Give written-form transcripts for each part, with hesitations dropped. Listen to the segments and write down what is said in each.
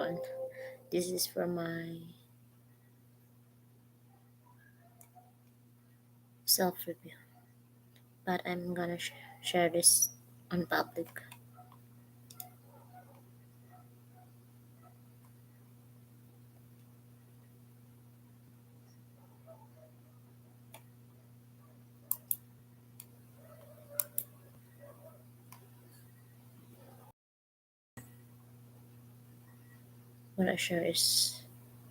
on. This is for my self-review, but I'm gonna share this on public. What I share is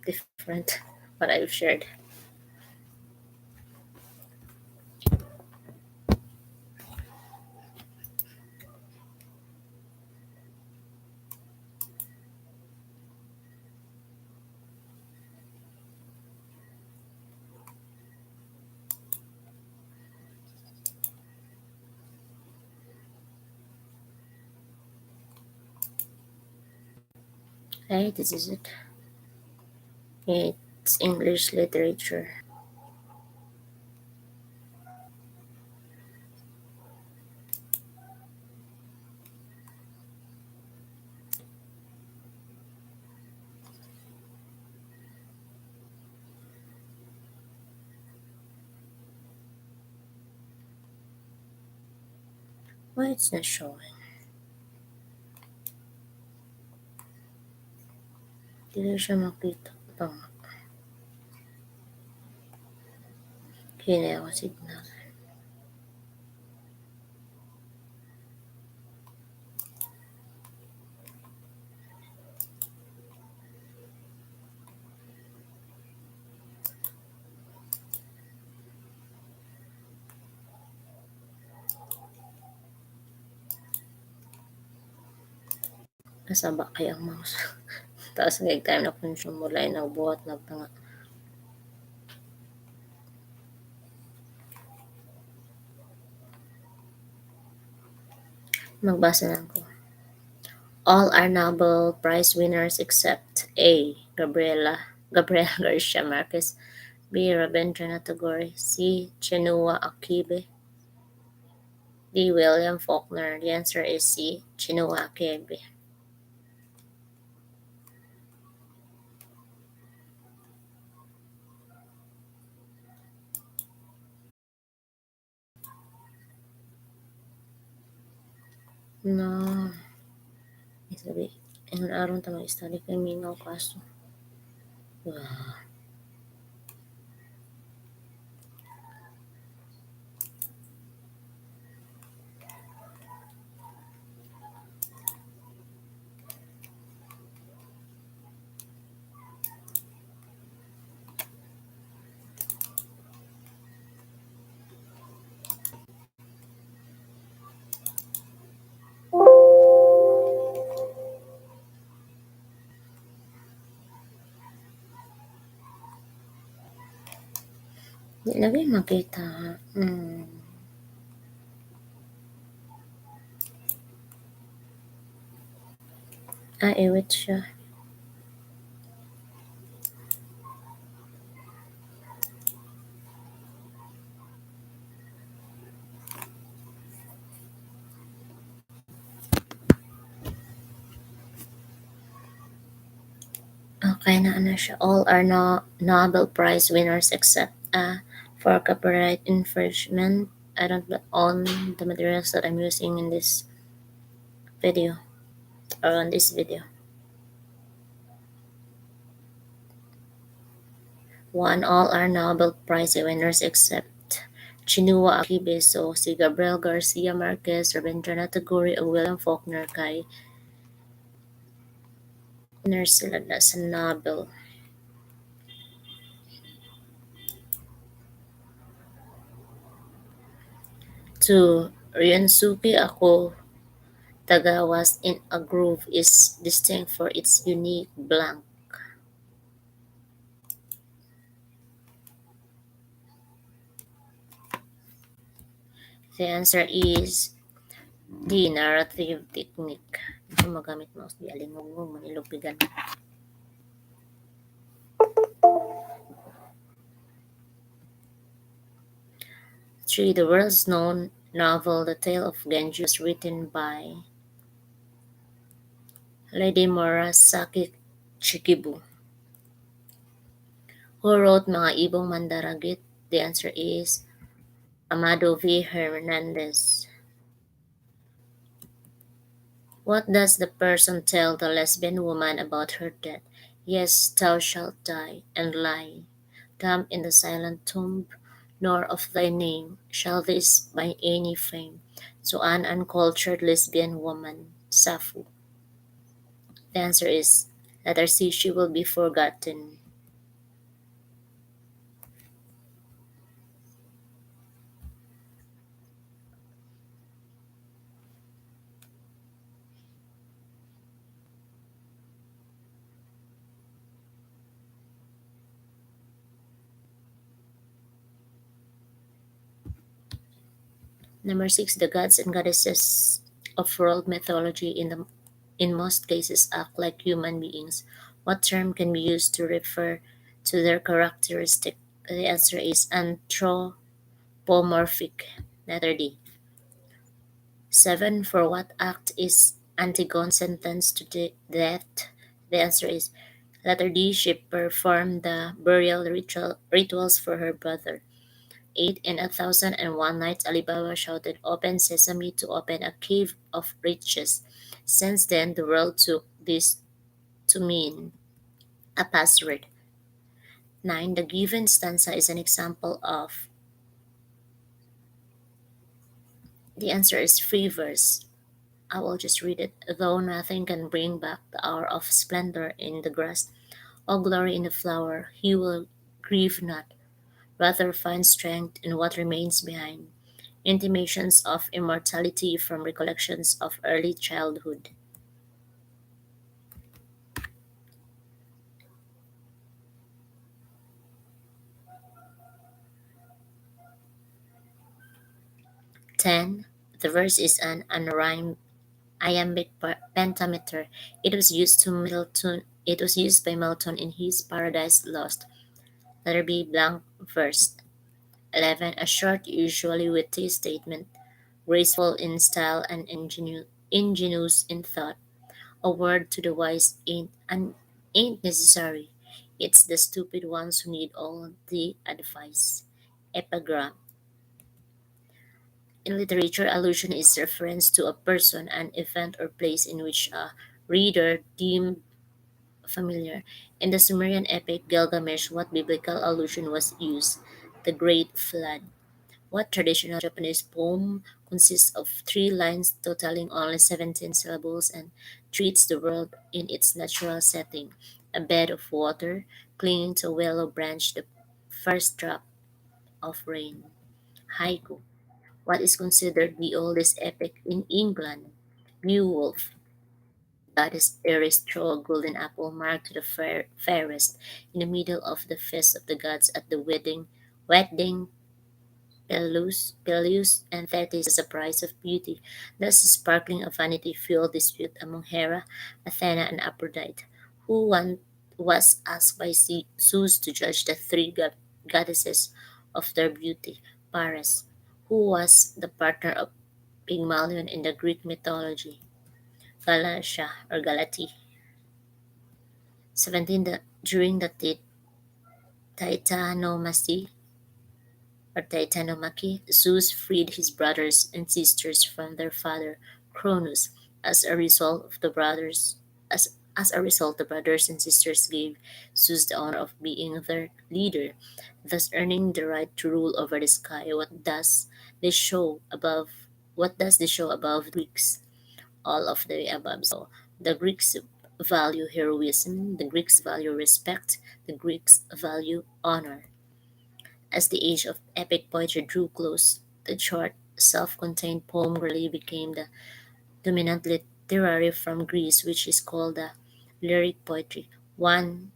different what I've shared. Okay, this is it. It's English literature. Why it's not showing? Hindi siya makita. Ito nga. Hinay ako signal. Nasa back kaya ang mouse. Tapos nag-time na consume mula ay nagbuhat na nga. Magbasa na ako. All are Nobel Prize winners except A. Gabriel Garcia Marquez, B. Rabindranath Tagore, C. Chinua Achebe, D. William Faulkner. The answer is C. Chinua Achebe. No. Sabi, ingon aron ta mag-study kay minaw kaso. Wow. Di lagi makita. Iwit siya. Okay na siya. All are Nobel Prize winners except for copyright infringement. I don't own the materials that I'm using in this video or on this video. One, all are Nobel Prize winners except Chinua Achebe. So, si Gabriel Garcia Marquez, Rabindranath Tagore, o William Faulkner kay winners sila na sa Nobel. 2. Ryosuke Tagawa's In a Groove is distinct for its unique blank. The answer is D. Narrative technique. Ito magamit mouse di alingong manilupigan. 3. The world's known novel The Tale of Genji was written by Lady Murasaki Chikibu. Who wrote Mga Ibong Mandaragit? The answer is Amado V. Hernandez. What does the person tell the lesbian woman about her death? Yes, thou shalt die, and lie, damned in the silent tomb, nor of thy name shall this by any fame. To an uncultured lesbian woman, Sappho. The answer is let her see she will be forgotten. Number six, the gods and goddesses of world mythology in most cases act like human beings. What term can be used to refer to their characteristic? The answer is anthropomorphic. Letter D. 7. For what act is Antigone sentenced to death? The answer is letter D. She performed the burial rituals for her brother. 8. In A Thousand and One Nights, Alibaba shouted, "Open sesame," to open a cave of riches. Since then, the world took this to mean a password. 9. The given stanza is an example of. The answer is free verse. I will just read it. Though nothing can bring back the hour of splendor in the grass, or glory in the flower, he will grieve not, rather find strength in what remains behind. Intimations of immortality from recollections of early childhood. 10. The verse is an unrhymed iambic pentameter. It was used by Milton in his Paradise Lost. Letter B, blank verse. 11. A short, usually witty statement, graceful in style and ingenuous in thought. A word to the wise ain't necessary. It's the stupid ones who need all the advice. Epigram. In literature, allusion is reference to a person, an event, or place in which a reader deemed familiar. In the Sumerian epic Gilgamesh, what biblical allusion was used? The Great Flood. What traditional Japanese poem consists of three lines totaling only 17 syllables and treats the world in its natural setting? A bed of water, clinging to a willow branch, the first drop of rain. Haiku. What is considered the oldest epic in England? Beowulf. Goddess Eris throw a golden apple marked to the fairest in the middle of the feast of the gods at the wedding Peleus and Thetis as a prize of beauty. Thus sparkling of vanity fueled dispute among Hera, Athena, and Aphrodite, who one was asked by Zeus to judge the three goddesses of their beauty. Paris, who was the partner of Pygmalion in the Greek mythology. Galatia or Galati. 17. During the Titanomachy or Titanomachy, Zeus freed his brothers and sisters from their father Cronus. As a result of the brothers as a result, the brothers and sisters gave Zeus the honor of being their leader, thus earning the right to rule over the sky. What does this show above the Greeks? All of the above. So the Greeks value heroism, the Greeks value respect, the Greeks value honor. As the age of epic poetry drew close, the short, self-contained poem really became the dominant literary from Greece, which is called the lyric poetry. One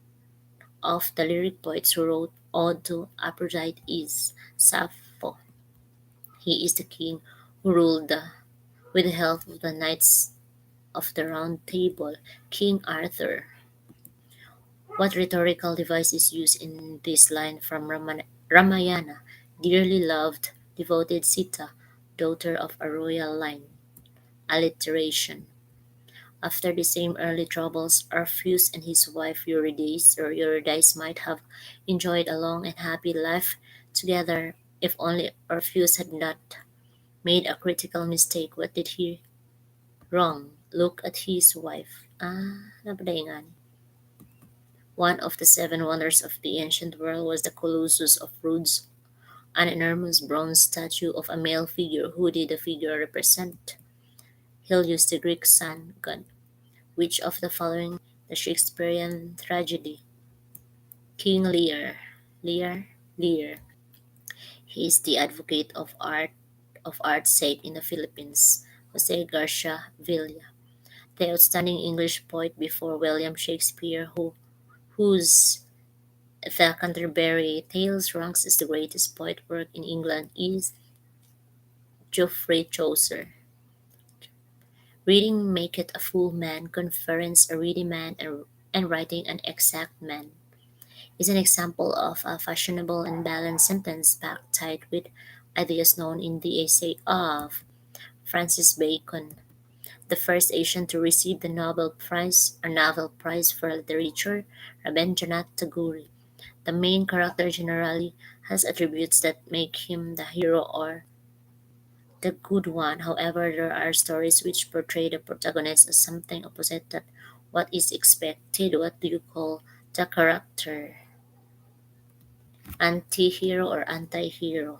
of the lyric poets who wrote Ode to Aphrodite is Sappho. He is the king who ruled with the help of the knights of the Round Table, King Arthur. What rhetorical device is used in this line from Ramayana? Dearly loved, devoted Sita, daughter of a royal line. Alliteration. After the same early troubles, Orpheus and his wife Eurydice might have enjoyed a long and happy life together if only Orpheus had not made a critical mistake. What did he wrong? Look at his wife. Napadaingan. One of the seven wonders of the ancient world was the Colossus of Rhodes, an enormous bronze statue of a male figure. Who did the figure represent? Helios, the Greek sun god. Which of the following the Shakespearean tragedy? King Lear. Lear? Lear. He is the advocate of art's sake in the Philippines. Jose Garcia Villa, the outstanding English poet before William Shakespeare, whose The Canterbury Tales ranks as the greatest poet work in England, is Geoffrey Chaucer. Reading maketh a fool man, conference a ready man, and writing an exact man, is an example of a fashionable and balanced sentence packed tight with ideas known in the essay of Francis Bacon, the first Asian to receive the Nobel Prize or Nobel Prize for Literature, Rabindranath Tagore. The main character generally has attributes that make him the hero or the good one. However, there are stories which portray the protagonist as something opposite that what is expected. What do you call the character? Anti-hero or anti-hero?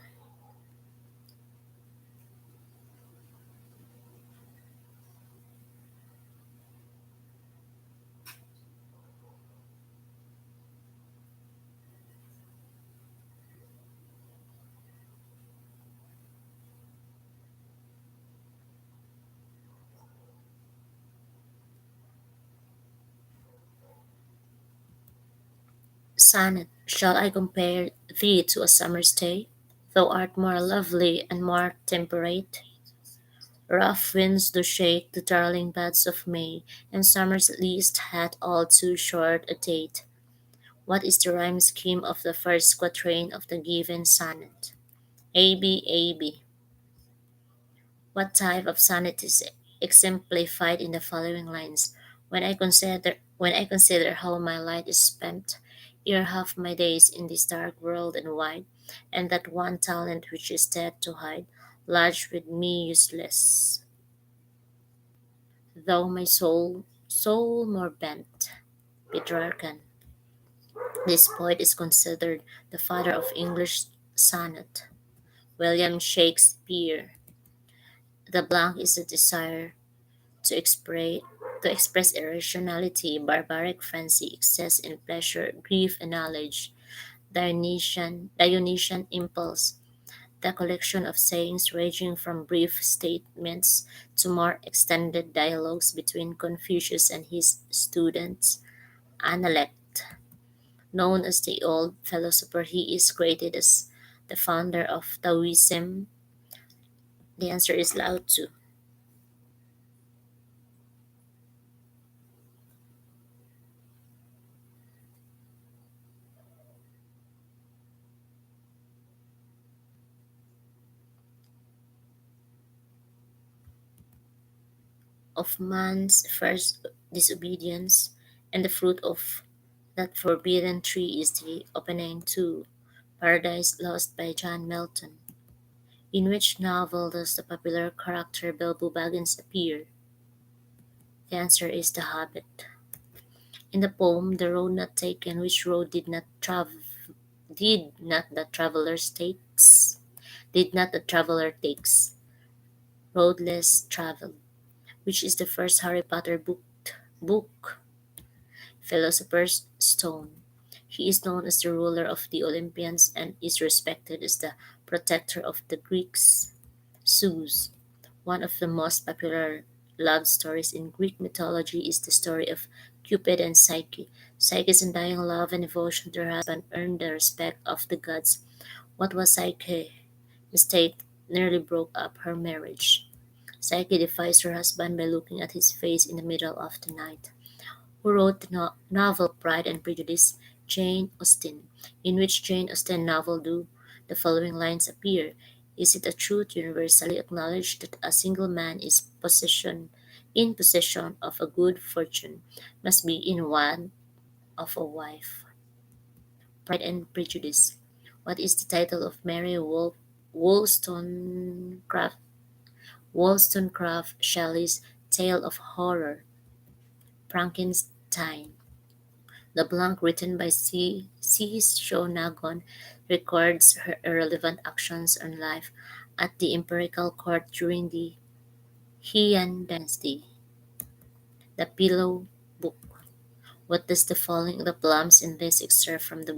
Sonnet. Shall I compare thee to a summer's day? Thou art more lovely and more temperate. Rough winds do shake the darling buds of May, and summer's lease hath all too short a date. What is the rhyme scheme of the first quatrain of the given sonnet? A B A B. What type of sonnet is exemplified in the following lines? When I consider how my light is spent, ere half my days in this dark world and wide, and that one talent which is dead to hide, lodged with me useless, though my soul more bent. Petrarchan. This poet is considered the father of English sonnet. William Shakespeare. The blank is the desire to express irrationality, barbaric fancy, excess in pleasure, grief and knowledge, Dionysian impulse, the collection of sayings ranging from brief statements to more extended dialogues between Confucius and his students, Analect. Known as the old philosopher, he is credited as the founder of Taoism. The answer is Lao Tzu. Of man's first disobedience, and the fruit of that forbidden tree is the opening to Paradise Lost by John Milton. In which novel does the popular character Bilbo Baggins appear? The answer is The Hobbit. In the poem The Road Not Taken, which road did not the traveler takes? Did not the traveler takes? Road less traveled. Which is the first Harry Potter book? Philosopher's Stone. He is known as the ruler of the Olympians and is respected as the protector of the Greeks. Zeus. One of the most popular love stories in Greek mythology is the story of Cupid and Psyche. Psyche's undying love and devotion to her husband earned the respect of the gods. What was Psyche? Mistake nearly broke up her marriage. Psyche defies her husband by looking at his face in the middle of the night. Who wrote the novel Pride and Prejudice? Jane Austen. In which Jane Austen novel do the following lines appear? Is it a truth universally acknowledged that a single man is in possession of a good fortune must be in want of a wife. Pride and Prejudice. What is the title of Mary Wollstonecraft Wollstonecraft Shelley's tale of horror, Frankenstein? The blank written by C. Shonagon records her irrelevant actions and life at the imperial court during the Heian dynasty. The Pillow Book. What does the falling of the plums in this excerpt from the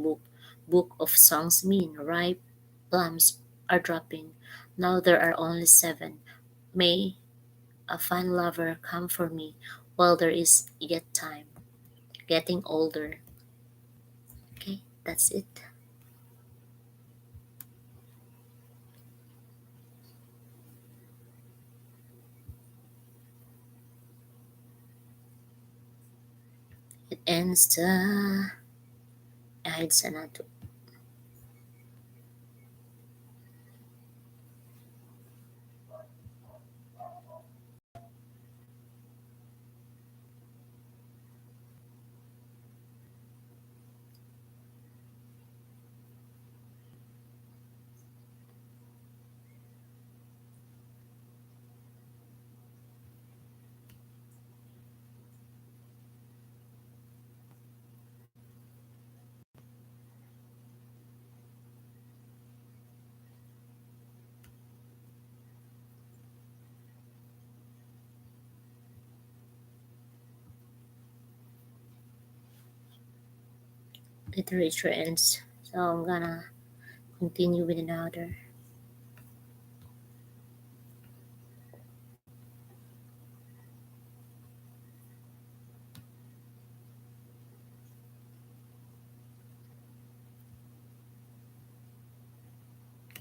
Book of Songs mean? Ripe plums are dropping. Now there are only 7. May a fine lover come for me while there is yet time. Getting older. Okay, that's it. It ends the Ahid Sanatu. Literature ends. So I'm gonna continue with another.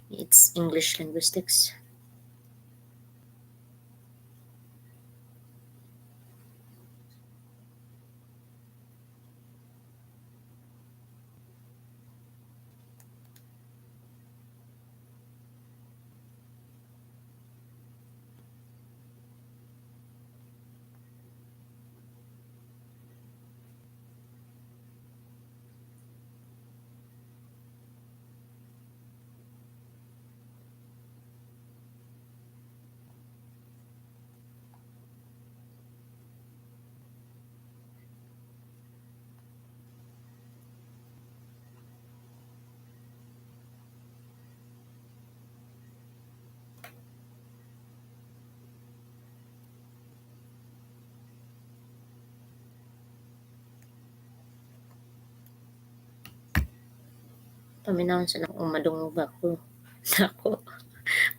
It's English linguistics. Paminaw sa nang madungog ako. Nako,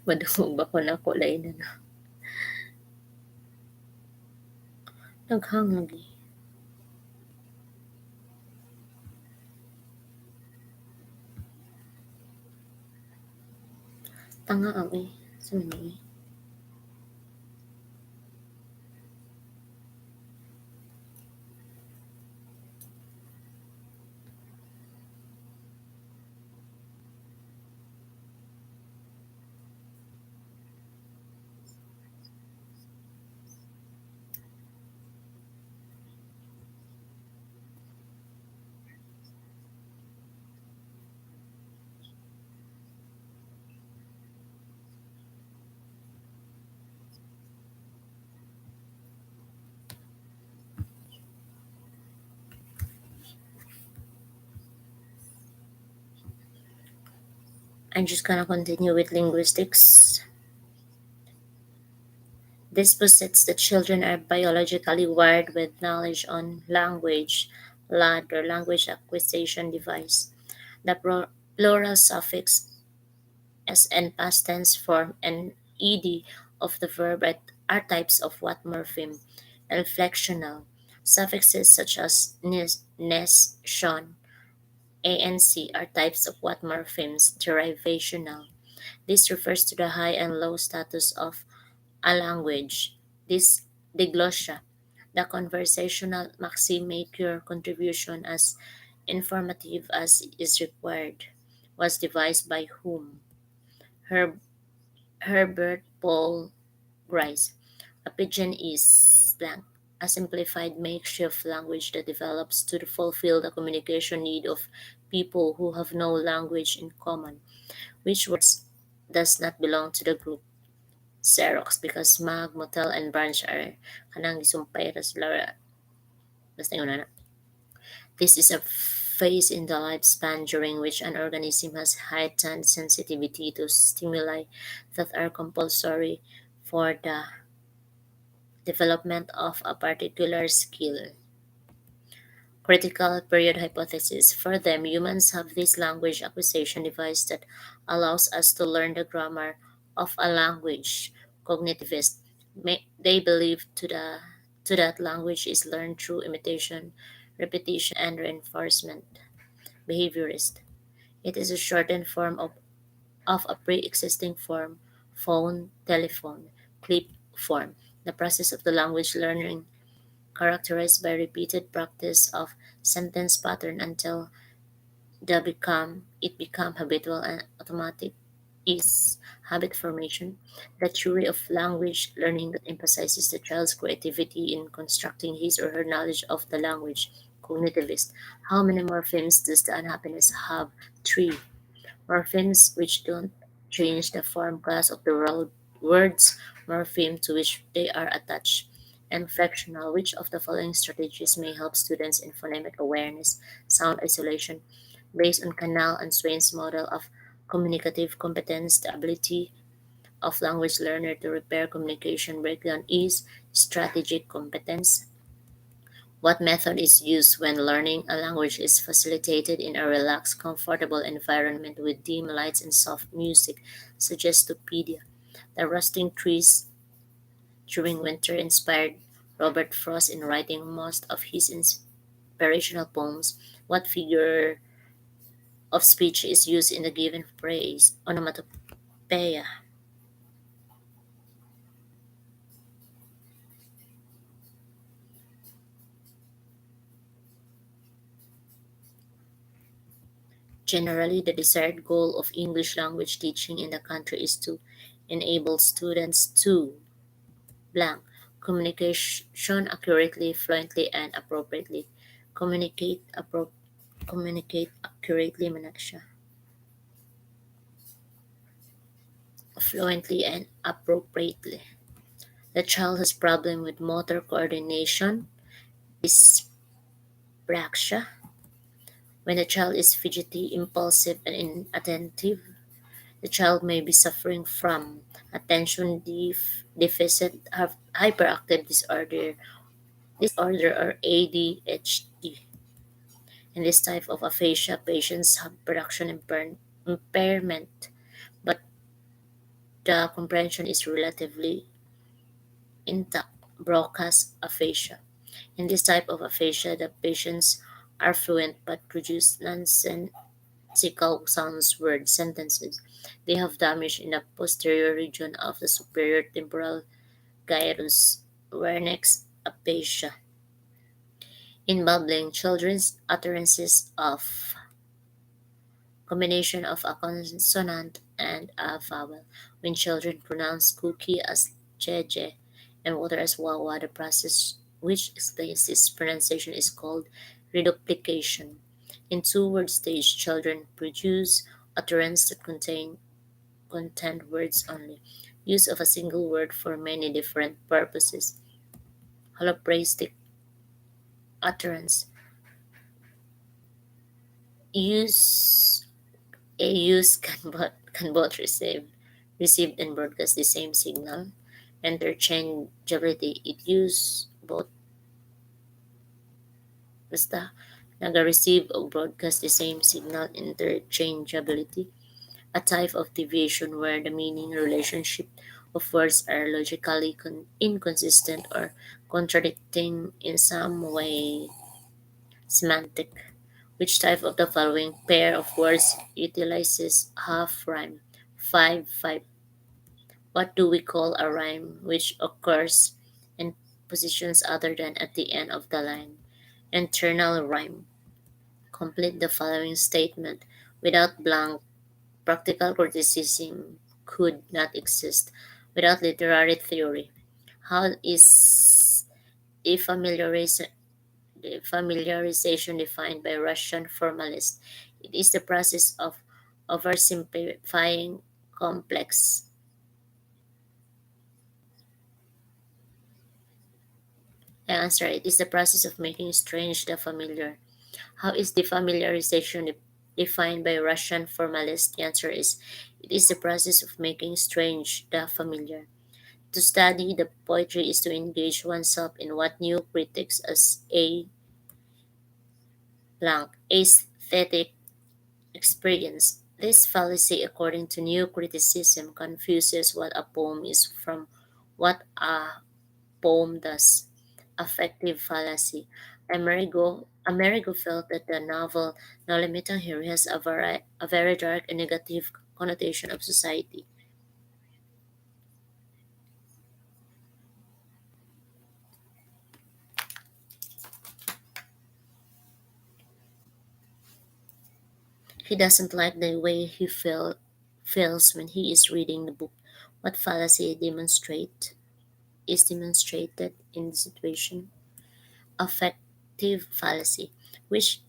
madungog ako nako lain na. Naghang lagi. Tanga ako eh. Sino eh? I'm just gonna continue with linguistics. This posits that children are biologically wired with knowledge on language, LAD or language acquisition device. The plural suffix s and past tense form and ed of the verb are types of what morpheme. Inflectional suffixes such as nes, shon, anc are types of what morphemes. Derivational. This refers to the high and low status of a language. This diglossia, the conversational maxim make your contribution as informative as is required, was devised by whom? Her, Herbert Paul Grice. A pigeon is blank, a simplified makeshift language that develops to fulfill the communication need of people who have no language in common, which words does not belong to the group. Xerox because Mag, Motel, and Branch are kanang gisumpay ra sila basta yun na. This is a phase in the lifespan during which an organism has heightened sensitivity to stimuli that are compulsory for the development of a particular skill. Critical period hypothesis. For them, humans have this language acquisition device that allows us to learn the grammar of a language. Cognitivists they believe to that language is learned through imitation, repetition, and reinforcement. Behaviorist. It is a shortened form of a pre-existing form, phone, telephone, clip form. The process of the language learning characterized by repeated practice of sentence pattern until the become it become habitual and automatic is habit formation, the theory of language learning that emphasizes the child's creativity in constructing his or her knowledge of the language. Cognitivist. How many morphemes does the unhappiness have? Three. Morphemes which don't change the form class of the words morpheme to which they are attached. And fractional, which of the following strategies may help students in phonemic awareness, sound isolation, based on Canal and Swain's model of communicative competence, the ability of language learner to repair communication breakdown is strategic competence. What method is used when learning a language is facilitated in a relaxed, comfortable environment with dim lights and soft music? Suggestopedia. The Rusting Trees during winter inspired Robert Frost in writing most of his inspirational poems. What figure of speech is used in the given phrase? Onomatopoeia. Generally, the desired goal of English language teaching in the country is to enable students to blank communication accurately, fluently, and appropriately. Communicate appro- communicate accurately man siya. Fluently and appropriately. The child has problem with motor coordination, dyspraxia. When the child is fidgety, impulsive, and inattentive, the child may be suffering from attention deficit hyperactive disorder or ADHD. In this type of aphasia, patients have production impairment, but the comprehension is relatively intact. Broca's aphasia. In this type of aphasia, the patients are fluent but produce nonsensical sounds, word sentences. They have damage in the posterior region of the superior temporal gyrus. Wernicke's aphasia. In babbling, children's utterances of combination of a consonant and a vowel. When children pronounce cookie as jeje and water as wawa, the process which explains this pronunciation is called reduplication. In two-word stage, children produce utterance that contain words only. Use of a single word for many different purposes. Holoprastic utterance. Use A use can both receive and broadcast the same signal. Interchangeability, it use both basta naga-receive o broadcast the same signal. Interchangeability, a type of deviation where the meaning relationship of words are logically inconsistent or contradicting in some way. Semantic, which type of the following pair of words utilizes half rhyme? 5 5. What do we call a rhyme which occurs in positions other than at the end of the line? Internal rhyme. Complete the following statement. Without blank, practical criticism could not exist. Without literary theory, how is The familiarization defined by Russian formalists. It is the process of oversimplifying complex. The answer, it is the process of making strange the familiar. How is defamiliarization defined by Russian formalists? The answer is, it is the process of making strange the familiar. To study the poetry is to engage oneself in what new critics as a blank aesthetic experience. This fallacy, according to new criticism, confuses what a poem is from what a poem does. Affective fallacy. Amerigo felt that the novel No Limitang Here has a very dark and negative connotation of society. He doesn't like the way feels when he is reading the book. What fallacy demonstrated in the situation? Affective fallacy, which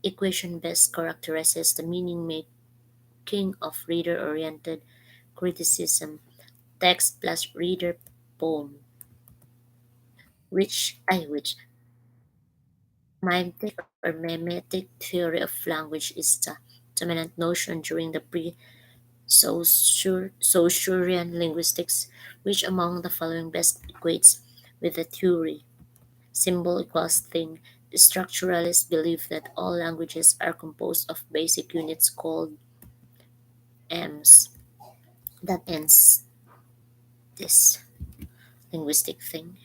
equation best characterizes the meaning making of reader-oriented criticism. Text plus reader poem. Which mimetic or mimetic theory of language is the dominant notion during the pre-Saussurean linguistics, which among the following best equates with the theory? Symbol equals thing. The structuralists believe that all languages are composed of basic units called M's. That ends this linguistic thing.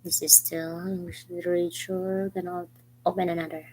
This is still English literature. Gonna open another.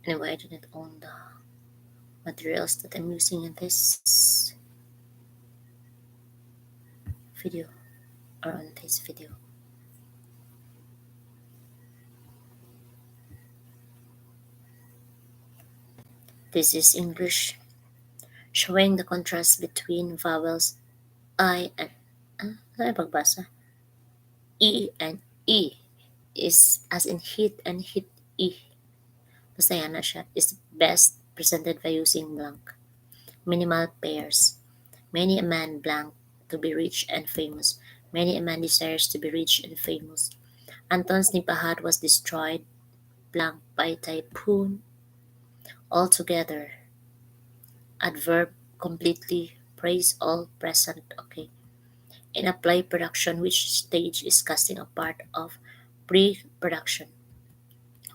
Anyway, I didn't own the materials that I'm using in this video or on this video. This is English, showing the contrast between vowels I and ano pagbasa? E and E is as in hit and hit E. Basta yan na siya. Is best presented by using blank. Minimal pairs. Many a man blank to be rich and famous. Many a man desires to be rich and famous. Anton's Nipahat was destroyed blank by typhoon altogether. Adverb completely praise all present. Okay. In a play production, which stage is casting a part of pre-production?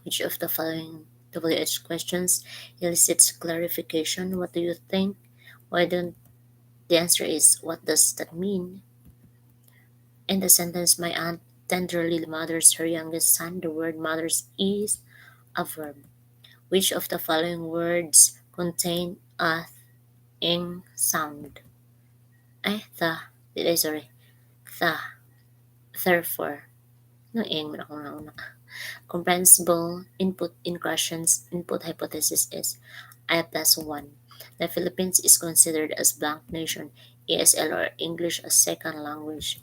Which of the following WH questions elicits clarification? What do you think? Why don't the answer is what does that mean? In the sentence, my aunt tenderly mothers her youngest son, the word mothers is a verb. Which of the following words contain a ing sound? The. Did I sorry? The. Therefore. No ing man ako nauna. Comprehensible input in questions input hypothesis is I plus 1. The Philippines is considered as blank nation, ESL or English as second language.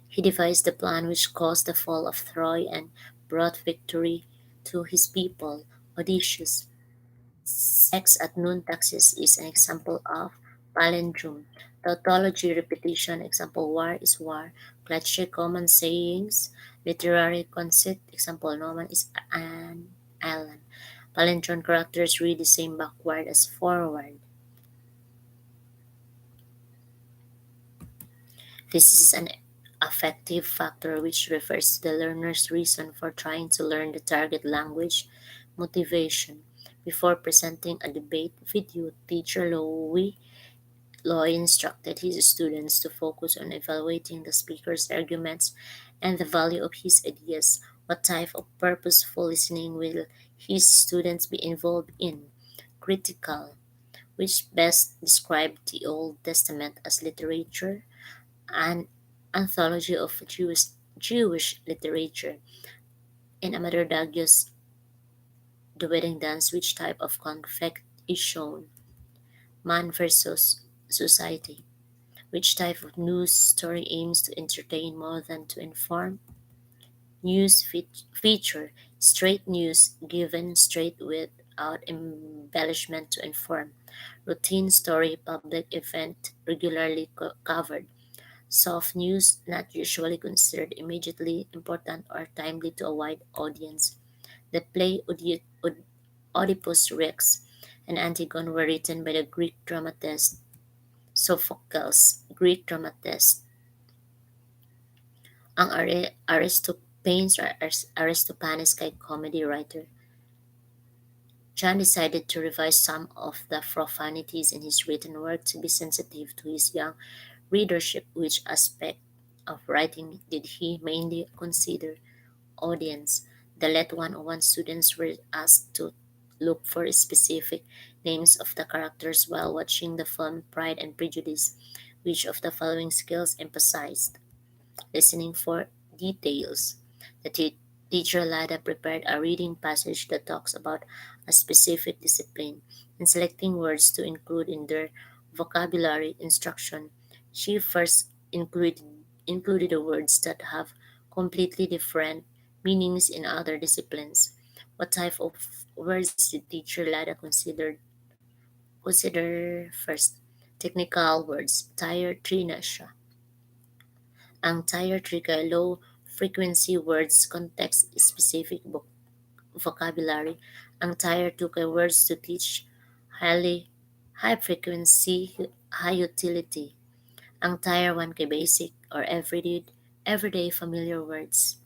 He devised the plan which caused the fall of Troy and brought victory to his people, Odysseus. Sex at noon taxis is an example of palindrome. Tautology repetition, example war is war. Cliché common sayings, literary conceit, example no man is an island. Palindrome characters read the same backward as forward. This is an affective factor which refers to the learner's reason for trying to learn the target language, motivation. Before presenting a debate video, teacher Loy instructed his students to focus on evaluating the speaker's arguments and the value of his ideas. What type of purposeful listening will his students be involved in? Critical, which best described the Old Testament as literature, an anthology of Jewish literature. In Amador Daggio's The Wedding Dance, which type of conflict is shown? Man versus society. Which type of news story aims to entertain more than to inform? News feature. Straight news given straight without embellishment to inform. Routine story. Public event regularly covered. Soft news not usually considered immediately important or timely to a wide audience. The play Oedipus Rex and Antigone were written by the Greek dramatist Sophocles. Greek dramatist. Ang Aristophanes or Aristophanes kay comedy writer. John decided to revise some of the profanities in his written work to be sensitive to his young readership. Which aspect of writing did he mainly consider? Audience. The Let 101 students were asked to look for specific names of the characters while watching the film Pride and Prejudice. Which of the following skills emphasized? Listening for details. The teacher Lada prepared a reading passage that talks about a specific discipline and selecting words to include in their vocabulary instruction. She first included the words that have completely different meanings in other disciplines. What type of words did teacher Lada consider first? Technical words. Tired, trina siya. Ang Tier 3 kay low-frequency words context-specific vocabulary. Ang Tier 2 kay words to teach highly high-frequency, high-utility. Ang Tier 1 kay basic or everyday familiar words.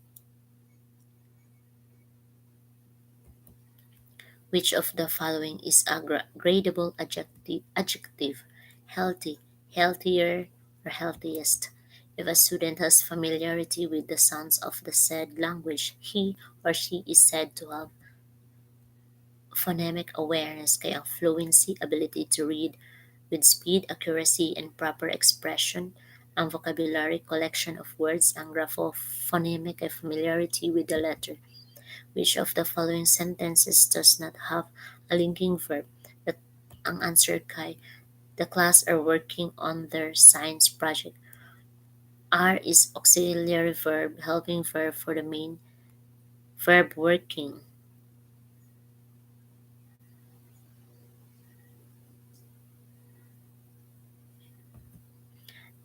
Which of the following is a gradable adjective? Healthy, healthier, or healthiest? If a student has familiarity with the sounds of the said language, he or she is said to have phonemic awareness kaya fluency, ability to read with speed, accuracy, and proper expression. Ang vocabulary collection of words, ang graphophonemic ay familiarity with the letter. Which of the following sentences does not have a linking verb? Ang answer kay the class are working on their science project. Are is auxiliary verb, helping verb for the main verb working.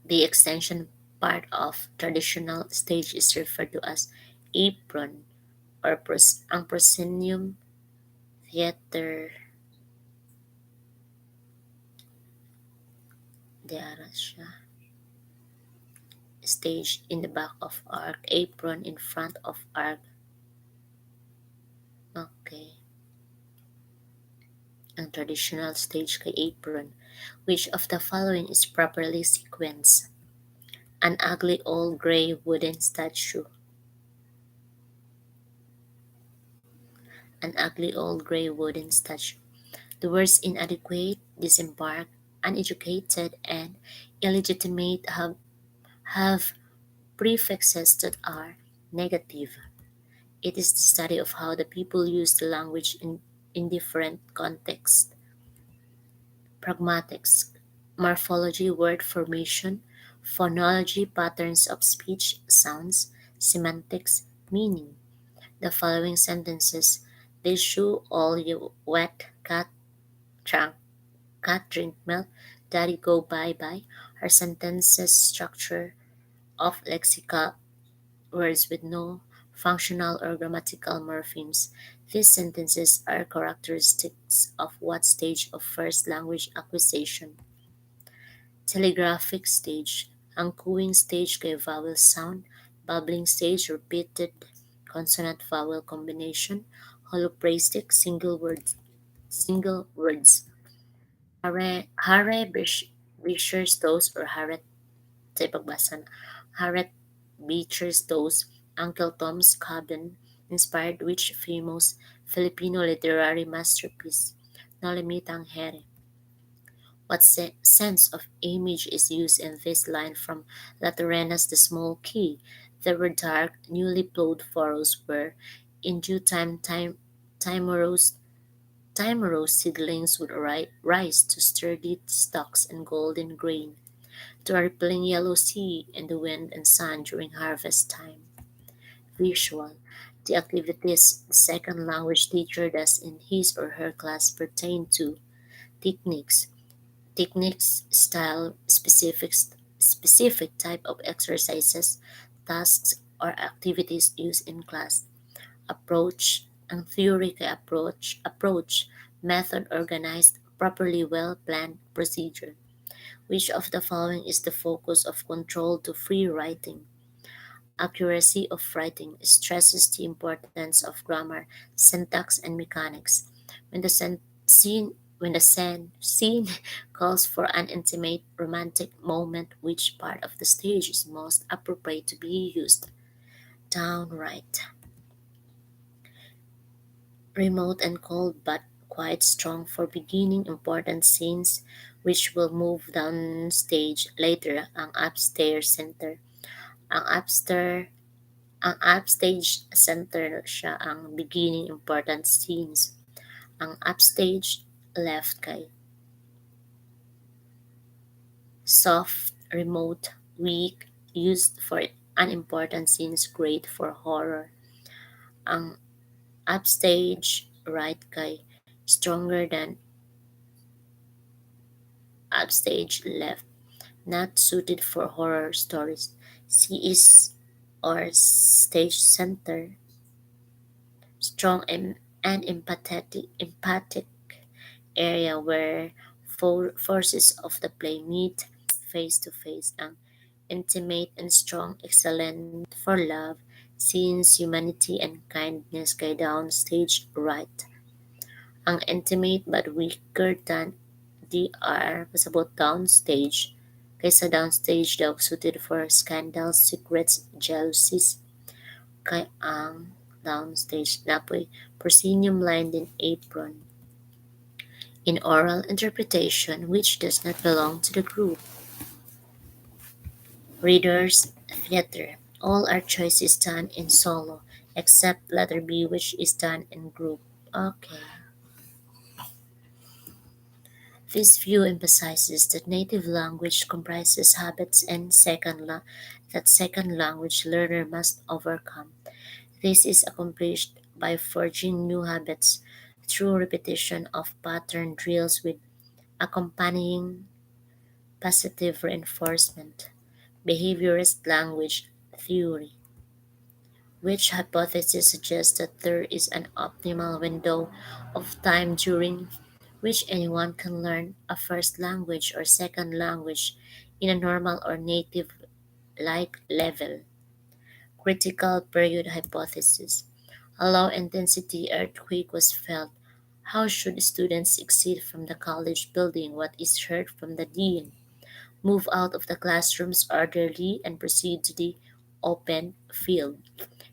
The extension part of traditional stage is referred to as apron or ang proscenium theater stage in the back of arc, apron in front of arc. Okay. Ang traditional stage kay apron. Which of the following is properly sequenced? An ugly old gray wooden statue. An ugly old gray wooden statue. The words inadequate, disembark, uneducated, and illegitimate have prefixes that are negative. It is the study of how the people use the language in different contexts. Pragmatics, morphology, word formation, phonology, patterns of speech, sounds, semantics, meaning. The following sentences They shoe all you wet, trunk, cat drink milk, daddy go bye bye are sentences structure of lexical words with no functional or grammatical morphemes. These sentences are characteristics of what stage of first language acquisition? Telegraphic stage. Ang cooing stage kay vowel sound, bubbling stage repeated consonant-vowel combination, holoprastic single words. Hare Beecher's toast or Harriet tayo pagbasa na. Harriet Beecher's toast, Uncle Tom's Cabin, inspired which famous Filipino literary masterpiece? No Limitang Here. What sense of image is used in this line from La Torena's The Small Key? There were dark, newly plowed furrows where, in due time seedlings would rise to sturdy stalks and golden grain, to a rippling yellow sea and the wind and sun during harvest time. Visual. The activities the second language teacher does in his or her class pertain to techniques, style, specific type of exercises, tasks, or activities used in class. Approach, ang theory kay approach, method organized, properly well-planned procedure. Which of the following is the focus of control to free writing? Accuracy of writing stresses the importance of grammar, syntax, and mechanics. When the scene calls for an intimate romantic moment, which part of the stage is most appropriate to be used? Downright. Remote and cold but quite strong for beginning important scenes which will move down stage later ang upstairs center. Ang upstage center siya ang beginning important scenes. Ang upstage left kay soft, remote, weak, used for unimportant scenes, great for horror. Ang upstage right kay stronger than upstage left, not suited for horror stories. C is or stage center, strong and empathic area where forces of the play meet face to face. Ang intimate and strong, excellent for love, scenes, humanity, and kindness kay downstage right. Ang intimate but weaker than DR pasabot downstage kaysa downstage daw suited for scandals, secrets, jealousies kay ang downstage napoy proscenium lined in apron in oral interpretation which does not belong to the group. Readers, theater. All our choices done in solo, except letter B which is done in group. Okay. This view emphasizes that native language comprises habits and that second language learner must overcome. This is accomplished by forging new habits through repetition of pattern drills with accompanying positive reinforcement. Behaviorist language theory. Which hypothesis suggests that there is an optimal window of time during which anyone can learn a first language or second language in a normal or native like level? Critical period hypothesis. A low intensity earthquake was felt. How should students exit from the college building? What is heard from the dean? Move out of the classrooms orderly and proceed to the open field.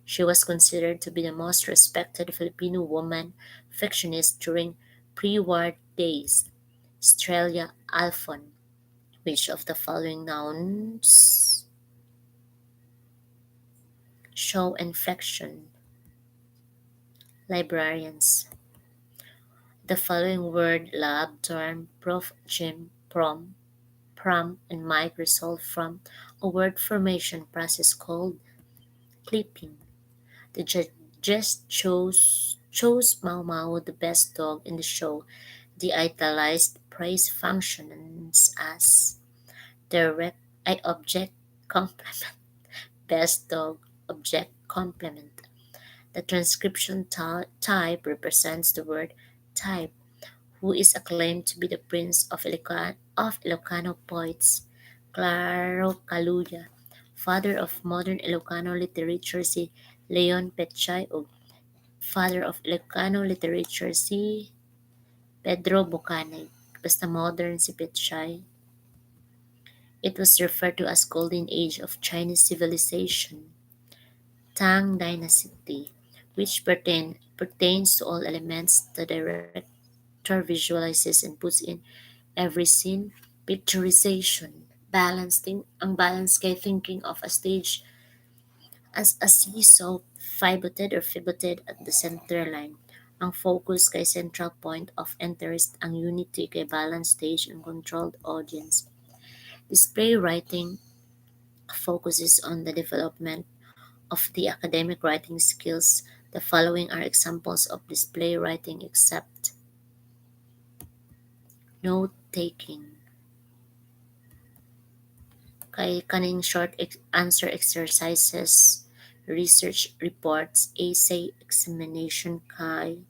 She was considered to be the most respected Filipino woman fictionist during pre-war days. Estrella Alfon. Which of the following nouns show inflection? Librarians. The following word lab term prof gym prom and mic result from a word formation process called clipping. The judges chose Chose Mau Mau the best dog in the show. The italized praise functions as direct object complement. Best dog object complement. The transcription type represents the word type, who is acclaimed to be the prince of Ilocano poets, Claro Caluya, father of modern Ilocano literature si Leon Petchay o father of Ilocano literature si Pedro Bocanig. Basta modern si Petchay. It was referred to as Golden Age of Chinese civilization, Tang Dynasty, which pertains to all elements the director visualizes and puts in every scene. Picturization, balancing, ang balance kay thinking of a stage as a seesaw, pivoted at the center line. Ang focus kay central point of interest, ang unity kay balanced stage and controlled audience. Display writing focuses on the development of the academic writing skills. The following are examples of display writing except note taking. Kay kaning short answer exercises, research reports, essay examination kan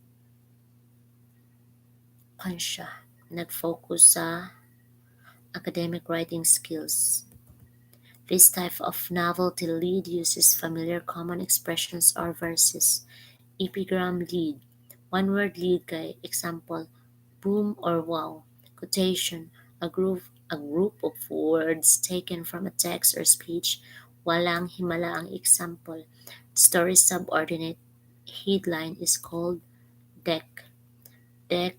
siya nag-focus sa academic writing skills. This type of novelty lead uses familiar common expressions or verses. Epigram lead, one word lead kay example, boom or wow. Quotation, a group of words taken from a text or speech. Walang himala ang example. The story's subordinate headline is called deck. Deck,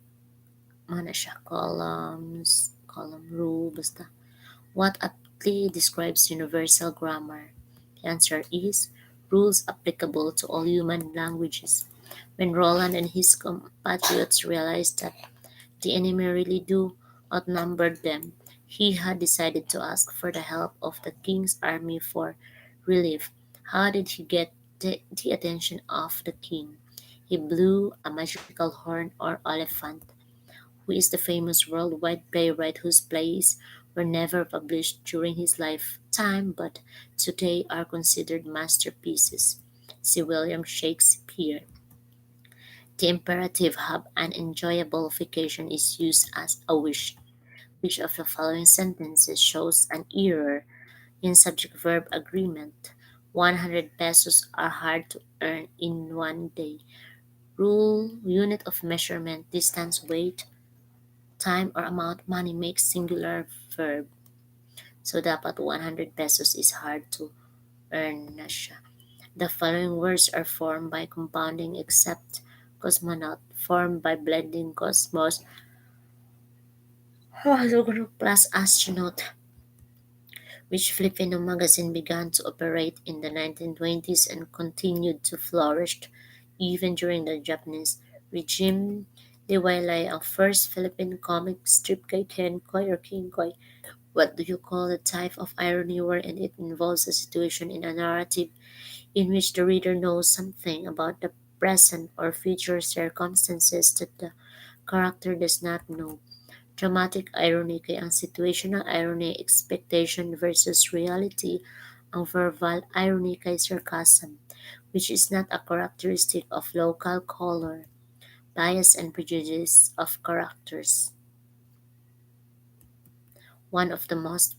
mana siya, column rule, basta. What aptly describes universal grammar? The answer is rules applicable to all human languages. When Roland and his compatriots realized that the enemy really do outnumbered them, he had decided to ask for the help of the king's army for relief. How did he get the attention of the king? He blew a magical horn or elephant. Who is the famous worldwide playwright whose plays were never published during his lifetime but today are considered masterpieces? See William Shakespeare. The imperative have an enjoyable vacation is used as a wish. Which of the following sentences shows an error in subject-verb agreement? 100 pesos are hard to earn in one day. Rule, unit of measurement, distance, weight, time, or amount money makes singular verb. So, dapat 100 pesos is hard to earn na siya. The following words are formed by compounding except cosmonaut, formed by blending cosmos plus astronaut, which Filipino magazine began to operate in the 1920s and continued to flourish even during the Japanese regime. Liwaylay ang first Philippine comic strip kay Ken Koy or King Koy. What do you call the type of irony wherein it involves a situation in a narrative in which the reader knows something about the present or future circumstances that the character does not know? Dramatic irony kay ang situational irony expectation versus reality, ang verbal irony kay sarcasm, which is not a characteristic of local color, bias and prejudice of characters. One of the most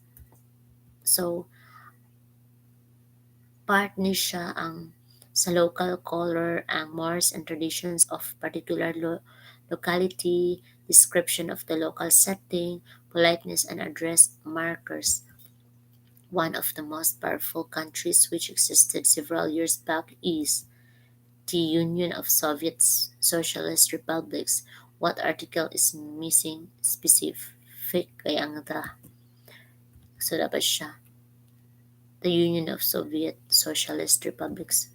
so part ni siya ang sa local color, ang mores and traditions of particular locality, description of the local setting, politeness and address markers. One of the most powerful countries which existed several years back is the Union of Soviet Socialist Republics. What article is missing? Specific kay ang so dapat siya. The Union of Soviet Socialist Republics.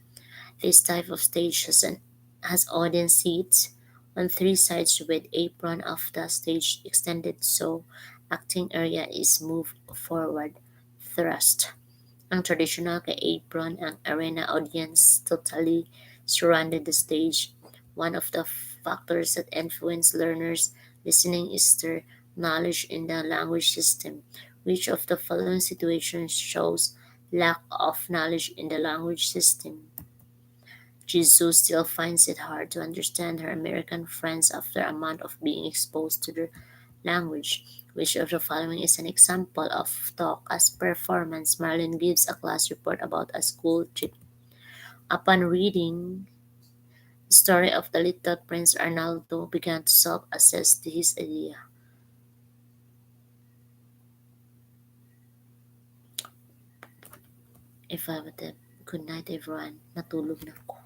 This type of stage has audience seats on three sides with apron of the stage extended so acting area is moved forward. Thrust. Ang traditional kay apron ang arena audience totally surrounded the stage One of the factors that influence learners' listening is their knowledge in the language system. Which of the following situations shows lack of knowledge in the language system? Jisoo still finds it hard to understand her American friends after a month of being exposed to their language. Which of the following is an example of talk as performance? Marlon gives a class report about a school trip. Upon reading the story of the Little Prince, Arnaldo began to self-assess his idea. If I were them, good night everyone. Natulog na ako.